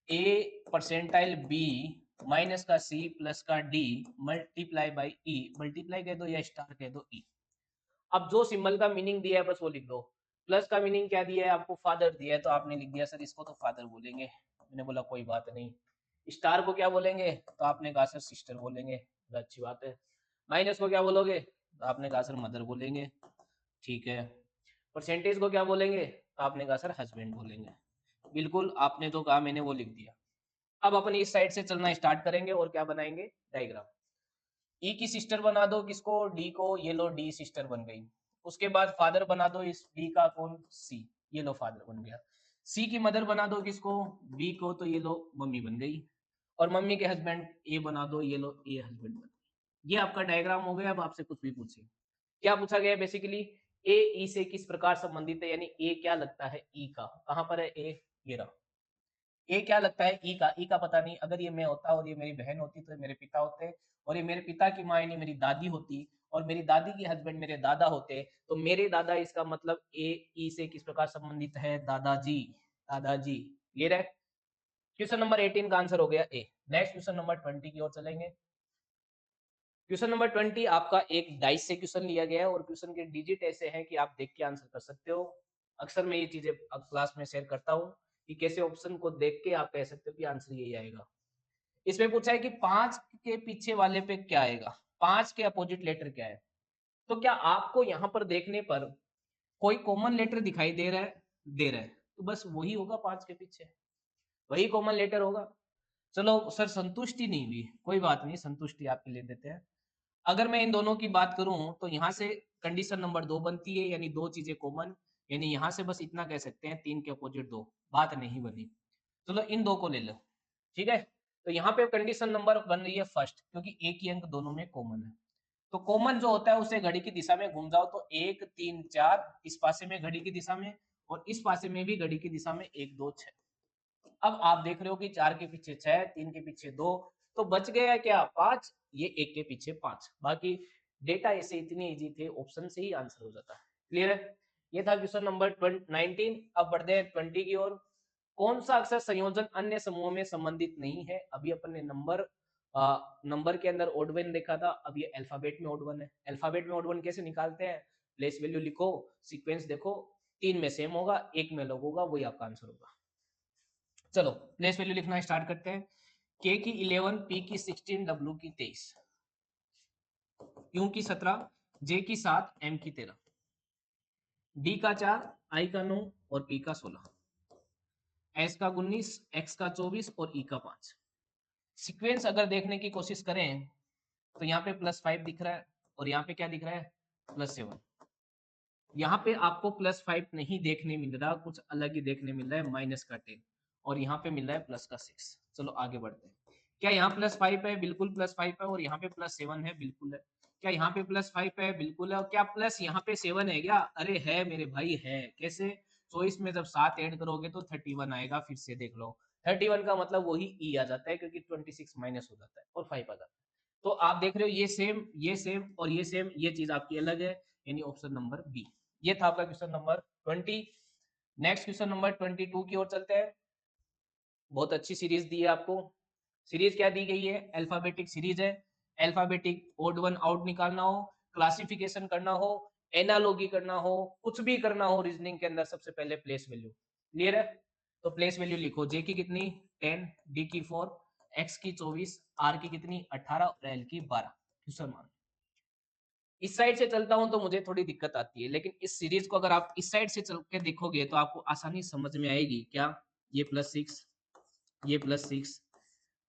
ए परसेंटाइल बी माइनस का सी प्लस का D multiply by E, multiply कह दो या स्टार कह दो ई। अब जो सिंबल का मीनिंग दिया है बस वो लिख दो। प्लस का मीनिंग क्या दिया है आपको, फादर दिया है, तो आपने लिख दिया सर इसको तो फादर बोलेंगे। मैंने बोला कोई बात नहीं। स्टार को क्या बोलेंगे, तो आपने कहा सर सिस्टर बोलेंगे, बोला अच्छी बात है। माइनस को क्या बोलोगे, तो आपने कहा सर मदर बोलेंगे, ठीक है। परसेंटेज को क्या बोलेंगे, तो आपने कहा सर हस्बैंड बोलेंगे। बिल्कुल आपने तो कहा, मैंने वो लिख दिया। अब अपन इस साइड से चलना स्टार्ट करेंगे और क्या बनाएंगे, डायग्राम। ई की सिस्टर बना दो किसको, डी को, ये लो डी सिस्टर बन गई। उसके बाद फादर बना दो इस डी का, कौन, सी, ये लो फादर बन गया। सी की मदर बना दो किसको, बी को, तो ये लो मम्मी बन गई। और मम्मी के हस्बैंड ए बना दो, ये लो ए हस्बैंड बन गई। ये आपका डायग्राम हो गया। अब आपसे कुछ भी पूछे, क्या पूछा गया बेसिकली, ए ई से किस प्रकार संबंधित है, यानी ए क्या लगता है ई का, कहां पर है ए, ये रहा। ए क्या लगता है ई का, ई का पता नहीं। अगर ये मैं होता और ये मेरी बहन होती तो ये मेरे पिता होते, और ये मेरे पिता की माँ यानी मेरी दादी होती, और मेरी दादी की हस्बैंड मेरे दादा होते, तो मेरे दादा, इसका मतलब ए ई से किस प्रकार संबंधित है, दादाजी, दादाजी। क्लियर है। क्वेश्चन नंबर 18 का आंसर हो गया ए। नेक्स्ट क्वेश्चन नंबर 20 की ओर चलेंगे। क्वेश्चन नंबर 20 आपका एक डाइस से क्वेश्चन लिया गया है, और क्वेश्चन के डिजिट ऐसे हैं कि आप देख के आंसर कर सकते हो। अक्सर मैं ये चीजें अब क्लास में शेयर करता हूँ कि कैसे ऑप्शन को देख के आप कह सकते हो कि आंसर यही आएगा। इसमें पूछा है कि 5 के पीछे वाले पे क्या आएगा, 5 के अपोजिट लेटर क्या है। तो क्या आपको यहाँ पर देखने पर कोई कॉमन लेटर दिखाई दे रहा है, दे रहा है, तो बस वही होगा 5 के पीछे, वही कॉमन लेटर होगा। चलो सर संतुष्टि नहीं हुई, कोई बात नहीं, संतुष्टि आपके लिए देते हैं। अगर मैं इन दोनों की बात करूं तो यहाँ से कंडीशन नंबर 2 बनती है, यानी दो चीजें कॉमन, यानी यहाँ से बस इतना कह सकते हैं 3 के अपोजिट 2, बात नहीं बनी। चलो इन दो को ले लो, ठीक है। तो यहाँ पे कंडीशन नंबर बन रही है फर्स्ट, क्योंकि एक ही अंक दोनों में कॉमन है। तो कॉमन जो होता है उसे घड़ी की दिशा में घूम जाओ, तो 1 3 4 इस पासे में घड़ी की दिशा में, और इस पासे में भी घड़ी की दिशा में 1 2 6। अब आप देख रहे हो कि 4 के पीछे 6, 3 के पीछे 2, तो बच गया क्या 5, ये 1 के पीछे 5। बाकी डेटा ऐसे इतने इजी थे, ऑप्शन से ही आंसर हो जाता है। क्लियर है। ये था क्वेश्चन नंबर 19। अब बढ़ते हैं 20 की ओर। कौन सा अक्षर संयोजन अन्य समूहों में संबंधित नहीं है। अभी अपन ने नंबर के अंदर ओड वन देखा था, अब ये अल्फाबेट में ओड वन है। अल्फाबेट में ओड वन कैसे निकालते हैं, प्लेस वैल्यू लिखो, सीक्वेंस देखो, 3 में सेम होगा, 1 में अलग होगा, वही आपका आंसर होगा। चलो प्लेस वैल्यू लिखना स्टार्ट करते हैं। के की 11, पी की 16, डब्ल्यू की 23, क्यू की 17, जे की 7, एम की 13, डी का 4, आई का 9 और पी का 16, एस का 19, एक्स का 24 और ई का 5। सीक्वेंस अगर देखने की कोशिश करें तो यहाँ पे +5 दिख रहा है, और यहाँ पे क्या दिख रहा है, +7। यहाँ पे आपको +5 नहीं देखने मिल रहा, कुछ अलग ही देखने मिल रहा है, -10, और यहाँ पे मिल रहा है +6। चलो आगे बढ़ते हैं। क्या यहाँ +5 है, बिल्कुल +5 है, और यहाँ पे +7 है, बिल्कुल है। क्या यहाँ पे +5 है, बिल्कुल है, और क्या प्लस यहाँ पे 7 है क्या, अरे है मेरे भाई है। कैसे, तो इसमें जब 7 ऐड करोगे तो 31 आएगा, फिर से देख लो। 31 का मतलब वही ई आ जाता है, क्योंकि 26 माइनस हो जाता है और 5 आ जाता है। तो आप देख रहे हो ये सेम, ये सेम और ये सेम, ये चीज आपकी अलग है, यानी ऑप्शन नंबर बी। ये था आपका question number 20। Next question number 22 की ओर चलते हैं। बहुत अच्छी सीरीज दी है आपको। सीरीज क्या दी गई है, अल्फाबेटिक सीरीज है। अल्फाबेटिक ओड वन आउट निकालना हो, क्लासिफिकेशन करना हो, एनालॉजी करना हो, कुछ भी करना हो रीजनिंग के अंदर, सबसे पहले प्लेस वैल्यू। क्लियर है। तो प्लेस वैल्यू लिखो, जे की कितनी 10, डी की 4, एक्स की 24, आर की कितनी 18 और एल की 12। क्वेश्चन मान, इस साइड से चलता हूं तो मुझे थोड़ी दिक्कत आती है, लेकिन इस सीरीज को अगर आप इस साइड से चल के देखोगे तो आपको आसानी समझ में आएगी। क्या, ये +6, ये +6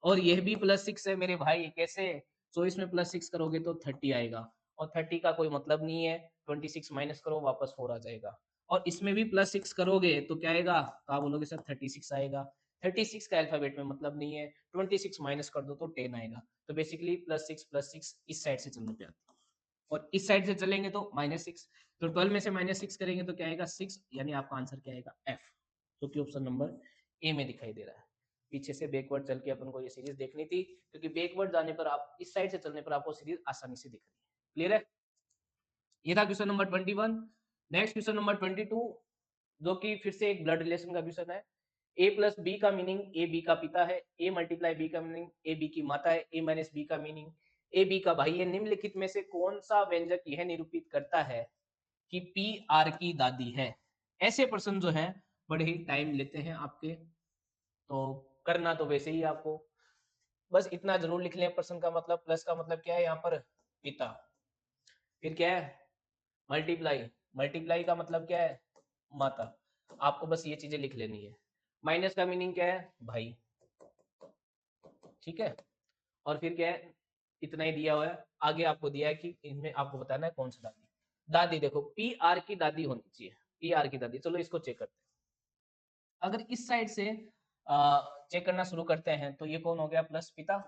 और यह भी +6 है मेरे भाई, कैसे, तो इसमें +6 करोगे तो 30 आएगा, और 30 का कोई मतलब नहीं है, 26 माइनस करो वापस 4 आ जाएगा। और इसमें भी +6 करोगे तो क्या आएगा, तो आप बोलोगे सर 36 आएगा। 36 का अल्फाबेट में मतलब नहीं है, 26 माइनस कर दो तो 10 आएगा। तो बेसिकली +6 इस साइड से चलने पे आता है, और इस साइड से चलेंगे तो -6। तो 12 में से -6 करेंगे तो क्या आएगा 6, यानी आपका आंसर क्या आएगा एफ, जो कि ऑप्शन नंबर ए में दिखाई दे रहा है। पीछे से बैकवर्ड चल के अपन को ये सीरीज देखनी थी, क्योंकि बैकवर्ड जाने पर आप इस साइड से चलने पर आपको सीरीज आसानी से दिख रही है। क्लियर है। ये था question number 21। Next question number 22, जो कि फिर से एक ब्लड रिलेशन का क्वेश्चन है। ए प्लस बी का मीनिंग ए बी का पिता है, ए मल्टीप्लाई बी का मीनिंग ए बी की माता है, ए माइनस बी का मीनिंग ए बी का भाई है। निम्नलिखित में से कौन सा व्यंजक यह निरूपित करता है कि पी आर की दादी है? ऐसे प्रश्न जो है बड़े ही टाइम लेते हैं आपके, तो करना तो वैसे ही आपको बस इतना जरूर लिख लें। प्रश्न का मतलब, प्लस का मतलब क्या है यहाँ पर? पिता। फिर क्या है? मल्टीप्लाई, मल्टीप्लाई का मतलब क्या है? माता। आपको बस ये चीजें लिख लेनी है। माइनस का मीनिंग क्या है? भाई। ठीक है, और फिर क्या है? इतना ही दिया हुआ है। आगे आपको दिया है कि इनमें आपको बताना है कौन सा दादी। दादी देखो, पी आर की दादी होनी चाहिए, पी आर की दादी। चलो इसको चेक करते हैं। अगर इस साइड से चेक करना शुरू करते हैं तो ये कौन हो गया? प्लस पिता।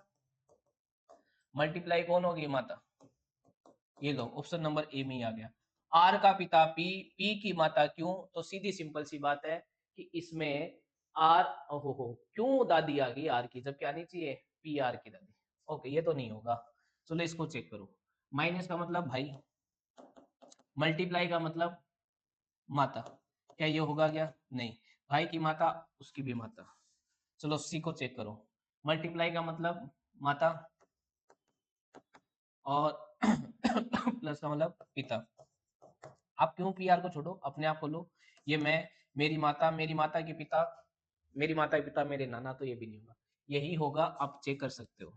मल्टीप्लाई कौन होगी? माता। ये लो, ऑप्शन नंबर ए में ही आ गया। आर का पिता पी, पी की माता क्यों? तो सीधी सिंपल सी बात है कि इसमें आर, हो क्यों दादी आ गई आर की, जबकि आनी चाहिए पी आर की दादी। ओके, ये तो नहीं होगा। चलो इसको चेक करो। माइनस का मतलब भाई, मल्टीप्लाई का मतलब माता। क्या ये होगा क्या? नहीं। भाई की माता, उसकी भी माता। चलो सी को चेक करो। मल्टीप्लाई का मतलब माता, और प्लस का मतलब पिता। आप क्यों पीआर को छोड़ो, अपने आप को लो। ये मैं, मेरी माता, मेरी माता के पिता, मेरी माता के पिता मेरे नाना, तो ये भी नहीं होगा। यही होगा, आप चेक कर सकते हो,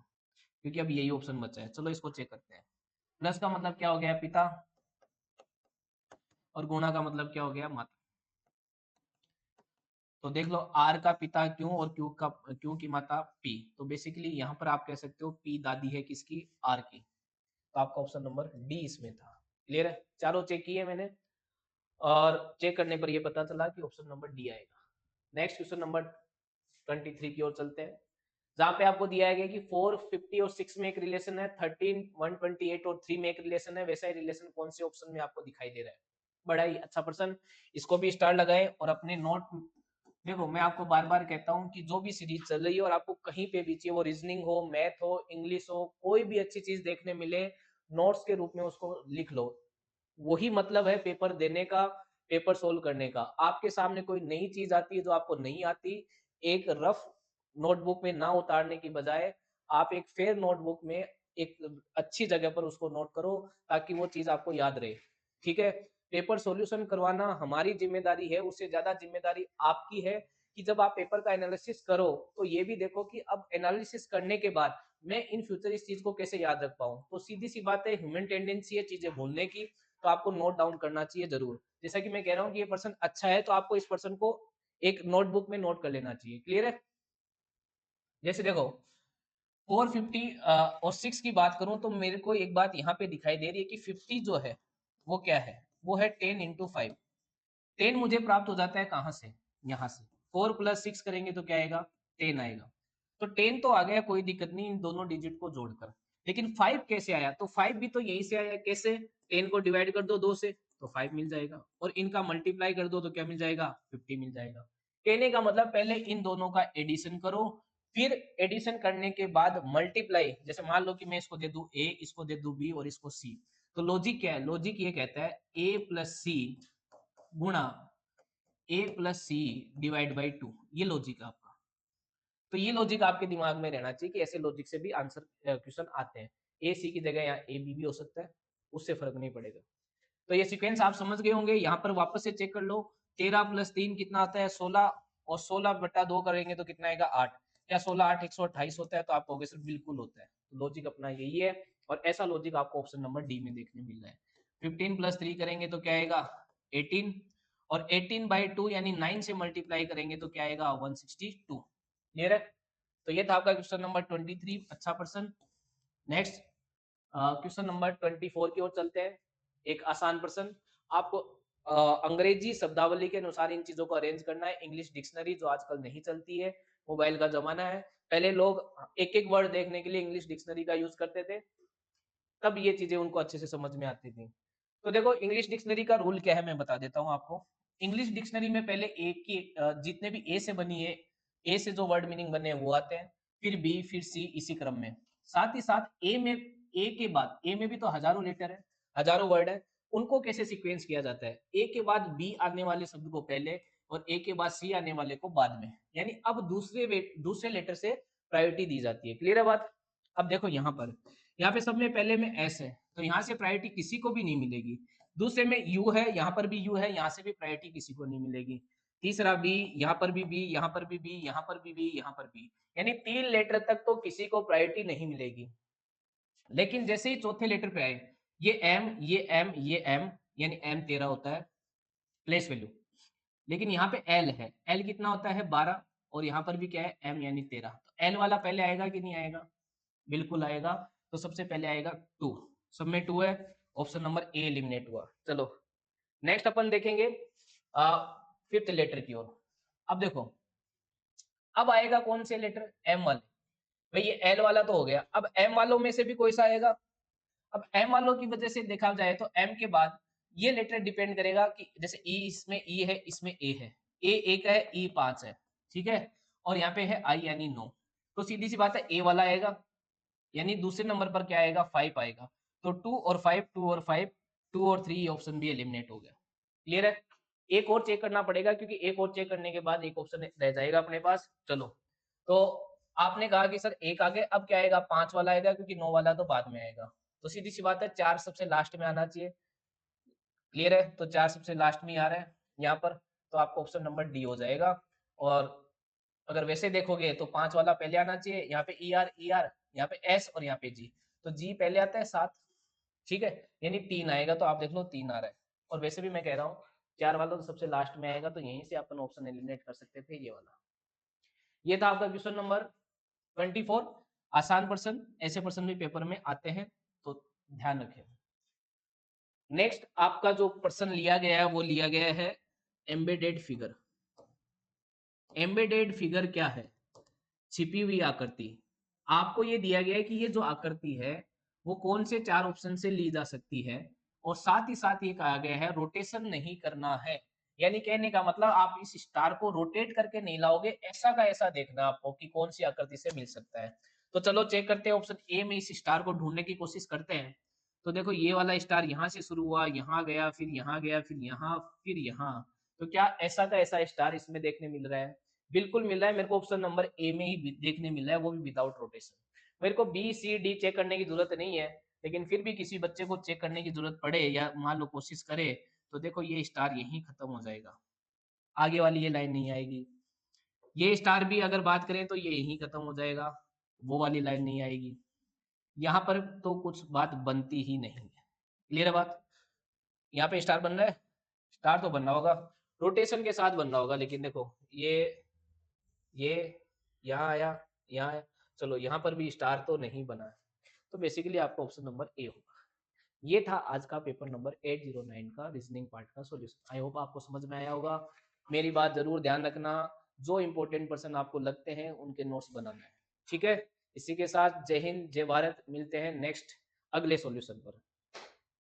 क्योंकि अब यही ऑप्शन बचा है। चलो इसको चेक करते हैं। प्लस का मतलब क्या हो गया? पिता, और गुणा का मतलब क्या हो गया? माता। तो देख लो, आर का पिता क्यों और क्यू का, क्यू की माता पी। तो बेसिकली यहाँ पर आप कह सकते हो पी दादी है किसकी? आर की। तो आपका ऑप्शन नंबर डी इसमें था। क्लियर है? चारों चेक किए मैंने, और चेक करने पर यह पता चला कि ऑप्शन नंबर डी आएगा। नेक्स्ट क्वेश्चन नंबर 23 की ओर चलते हैं, जहां पे आपको दिया गया कि 4, 50 और 6 में एक रिलेशन है, 13, 128 और 3 में एक रिलेशन है। वैसा ही रिलेशन कौन से ऑप्शन में आपको दिखाई दे रहा है? बड़ा ही अच्छा प्रश्न। इसको भी स्टार लगाए और अपने नोट। देखो, मैं आपको बार बार कहता हूँ कि जो भी सीरीज चल रही है और आपको कहीं पे भी चाहिए, वो रीजनिंग हो, मैथ हो, इंग्लिश हो, कोई भी अच्छी चीज देखने मिले, नोट्स के रूप में उसको लिख लो। वही मतलब है पेपर देने का, पेपर सोल्व करने का। आपके सामने कोई नई चीज आती है जो आपको नहीं आती, एक रफ नोटबुक में ना उतारने की बजाय आप एक फेयर नोटबुक में एक अच्छी जगह पर उसको नोट करो, ताकि वो चीज आपको याद रहे। ठीक है? पेपर सॉल्यूशन करवाना हमारी जिम्मेदारी है, उससे ज्यादा जिम्मेदारी आपकी है कि जब आप पेपर का एनालिसिस करो तो ये भी देखो कि अब एनालिसिस करने के बाद मैं इन फ्यूचर इस चीज को कैसे याद रख पाऊं। तो सीधी सी बात है, ह्यूमन टेंडेंसी है चीजें भूलने की, तो आपको नोट डाउन करना चाहिए जरूर। जैसा कि मैं कह रहा हूँ कि ये पर्सन अच्छा है, तो आपको इस पर्सन को एक नोटबुक में नोट कर लेना चाहिए। क्लियर है? जैसे देखो, 450 और 6 की बात करूं तो मेरे को एक बात यहाँ पे दिखाई दे रही है कि 50 जो है वो क्या है? वो है 10 इंटू 5। 10 मुझे प्राप्त हो जाता है कहाँ से? यहाँ से। 4 प्लस 6 करेंगे तो क्या आएगा? 10 आएगा। तो 10 तो आ गया, कोई दिक्कत नहीं इन दोनों डिजिट को जोड़कर। लेकिन 5 कैसे आया? तो 5 भी तो यहीं से आया। कैसे? 10 को डिवाइड कर दो 2 से तो 5 मिल जाएगा, और इनका मल्टीप्लाई कर दो तो क्या मिल जाएगा? 50 मिल जाएगा। कहने का मतलब, पहले इन दोनों का एडिशन करो, फिर एडिशन करने के बाद मल्टीप्लाई। जैसे मान लो कि मैं इसको दे दूं ए, इसको दे दूं बी और इसको सी। तो लॉजिक क्या है? लॉजिक ये कहता है ए प्लस सी गुणा ए प्लस सी डिवाइड बाई 2। ये लॉजिक है आपका। तो ये लॉजिक आपके दिमाग में रहना चाहिए कि ऐसे लॉजिक से भी आंसर क्वेश्चन आते हैं। ए सी की जगह यहाँ ए बी भी हो सकता है, उससे फर्क नहीं पड़ेगा। तो ये सीक्वेंस आप समझ गए होंगे। यहाँ पर वापस से चेक कर लो। 13 प्लस 3 कितना आता है? 16, और 16 बटा 2 करेंगे तो कितना आएगा? 8। क्या 16 8 128 होता है? तो आप कहोगे सर बिल्कुल होता है। तो लॉजिक अपना यही है, और ऐसा लॉजिक आपको ऑप्शन नंबर डी में देखने मिल रहा है। 15 प्लस 3 करेंगे तो क्या आएगा? 18, और 18 बाई 2 यानी 9 से मल्टीप्लाई करेंगे तो क्या आएगा? 162। क्लियर है? तो ये था आपका क्वेश्चन नंबर 23। अच्छा पर्सन। नेक्स्ट क्वेश्चन नंबर 24 की ओर चलते हैं। एक आसान प्रश्न। आपको अंग्रेजी शब्दावली के अनुसार इन चीजों को अरेंज करना है। इंग्लिश डिक्शनरी जो आजकल नहीं चलती है, मोबाइल का जमाना है। पहले लोग एक एक वर्ड देखने के लिए इंग्लिश डिक्शनरी का यूज करते थे, तब ये चीजें उनको अच्छे से समझ में आती थी। तो देखो, इंग्लिश डिक्शनरी का रूल क्या है मैं बता देता हूँ आपको। इंग्लिश डिक्शनरी में पहले ए की जितने भी ए से बनी है, ए से जो वर्ड मीनिंग बने हैं वो आते हैं, फिर बी, फिर सी, इसी क्रम में। साथ ही साथ ए में, ए के बाद, ए में भी तो हजारों लेटर है, हजारों वर्ड है। उनको कैसे सीक्वेंस किया जाता है, ए के बाद बी आने वाले शब्द को पहले और ए के बाद सी आने वाले को बाद में, यानी अब दूसरे लेटर से प्रायोरिटी दी जाती है। क्लियर है बात? अब देखो यहाँ पे सब में पहले में एस है, तो यहाँ से प्रायोरिटी किसी को भी नहीं मिलेगी। दूसरे में यू है, यहाँ पर भी यू है, यहाँ से भी प्रायोरिटी किसी को नहीं मिलेगी। तीसरा बी, यहाँ पर भी बी, यहाँ पर भी बी, यहाँ पर भी बी, यहाँ पर भी, यानी 3 लेटर तक तो किसी को प्रायोरिटी नहीं मिलेगी। लेकिन जैसे ही चौथे लेटर पे आए, ये एम, ये एम, ये एम, यानी एम 13 होता है प्लेस वैल्यू। लेकिन यहाँ पे एल है, एल कितना होता है 12, और यहाँ पर भी क्या है एम यानी 13। तो एल वाला पहले आएगा कि नहीं आएगा? बिल्कुल आएगा। तो सबसे पहले आएगा 2, सब में 2 है, ऑप्शन नंबर ए एलिमिनेट हुआ। चलो नेक्स्ट अपन देखेंगे फिफ्थ लेटर की ओर। अब देखो, अब आएगा कौन से लेटर? एम वाले। भाई ये एल वाला तो हो गया, अब एम वालों में से भी कोई सा आएगा। अब एम वालों की वजह से देखा जाए तो एम के बाद ये लेटर डिपेंड करेगा कि जैसे ई, इसमें ई है, इसमें ए है, ए 1 है, ई 5 है, ठीक है, और यहाँ पे है आई यानी 9। तो सीधी सी बात है ए वाला आएगा, यानी दूसरे नंबर पर क्या आएगा? 5 आएगा। तो 2 और 5, 2 और 5, 2 और 3 ऑप्शन भी एलिमिनेट हो गया। क्लियर है? एक और चेक करना पड़ेगा, क्योंकि एक और चेक करने के बाद एक ऑप्शन रह जाएगा अपने पास। चलो, तो आपने कहा कि सर एक आ गया, अब क्या आएगा? 5 वाला आएगा, क्योंकि 9 वाला तो बाद में आएगा। तो सीधी सी बात है 4 सबसे लास्ट में आना चाहिए। क्लियर है? तो 4 सबसे लास्ट में ही आ रहा है यहाँ पर, तो आपको ऑप्शन नंबर डी हो जाएगा। और अगर वैसे देखोगे तो 5 वाला पहले आना चाहिए, यहाँ पे ई आर, यहाँ पे एस और यहाँ पे जी, तो जी पहले आता है 7, ठीक है, यानी 3 आएगा, तो आप देख लो 3 आ रहा है। और वैसे भी मैं कह रहा हूँ 4 वाला तो सबसे लास्ट में आएगा, तो यहीं से अपन ऑप्शन एलिमिनेट कर सकते थे, ये वाला। ये था आपका क्वेश्चन नंबर 24। आसान प्रश्न, ऐसे प्रश्न भी पेपर में आते हैं, तो ध्यान रखें। नेक्स्ट आपका जो प्रश्न लिया गया है वो लिया गया है एम्बेडेड फिगर। एम्बेडेड फिगर क्या है? छिपी हुई आकृति। आपको ये दिया गया है कि ये जो आकृति है वो कौन से 4 ऑप्शन से ली जा सकती है, और साथ ही साथ ये कहा गया है रोटेशन नहीं करना है। यानी कहने का मतलब आप इस स्टार को रोटेट करके नहीं लाओगे, ऐसा का ऐसा देखना आपको कि कौन सी आकृति से मिल सकता है। तो चलो चेक करते हैं, ऑप्शन ए में इस स्टार को ढूंढने की कोशिश करते हैं। तो देखो ये वाला स्टार यहाँ से शुरू हुआ, यहाँ गया, फिर यहाँ गया, फिर यहाँ, फिर यहाँ। तो क्या ऐसा का ऐसा स्टार इसमें देखने मिल रहा है? बिल्कुल मिल रहा है मेरे को, ऑप्शन नंबर ए में ही देखने मिल रहा है, वो भी विदाउट रोटेशन। मेरे को बी सी डी चेक करने की जरूरत नहीं है, लेकिन फिर भी किसी बच्चे को चेक करने की जरूरत पड़े या मान लो कोशिश करे, तो देखो ये स्टार यहीं खत्म हो जाएगा, आगे वाली ये लाइन नहीं आएगी। ये स्टार भी अगर बात करें तो ये यहीं खत्म हो जाएगा, वो वाली लाइन नहीं आएगी। यहाँ पर तो कुछ बात बनती ही नहीं है। क्लियर है बात? यहाँ पे स्टार बन रहा है, स्टार तो बनना होगा, रोटेशन के साथ बनना होगा, लेकिन देखो ये यहाँ आया, यहाँ आया, चलो यहाँ पर भी स्टार तो नहीं बना है। तो बेसिकली आपका ऑप्शन नंबर ए होगा। ये था आज का पेपर नंबर 809 का रीजनिंग पार्ट का सॉल्यूशन। आई होप आपको समझ में आया होगा। मेरी बात जरूर ध्यान रखना, जो इंपॉर्टेंट पर्सन आपको लगते हैं उनके नोट्स बनाना है, ठीक है। इसी के साथ जय हिंद, जय भारत, मिलते हैं नेक्स्ट अगले सॉल्यूशन पर।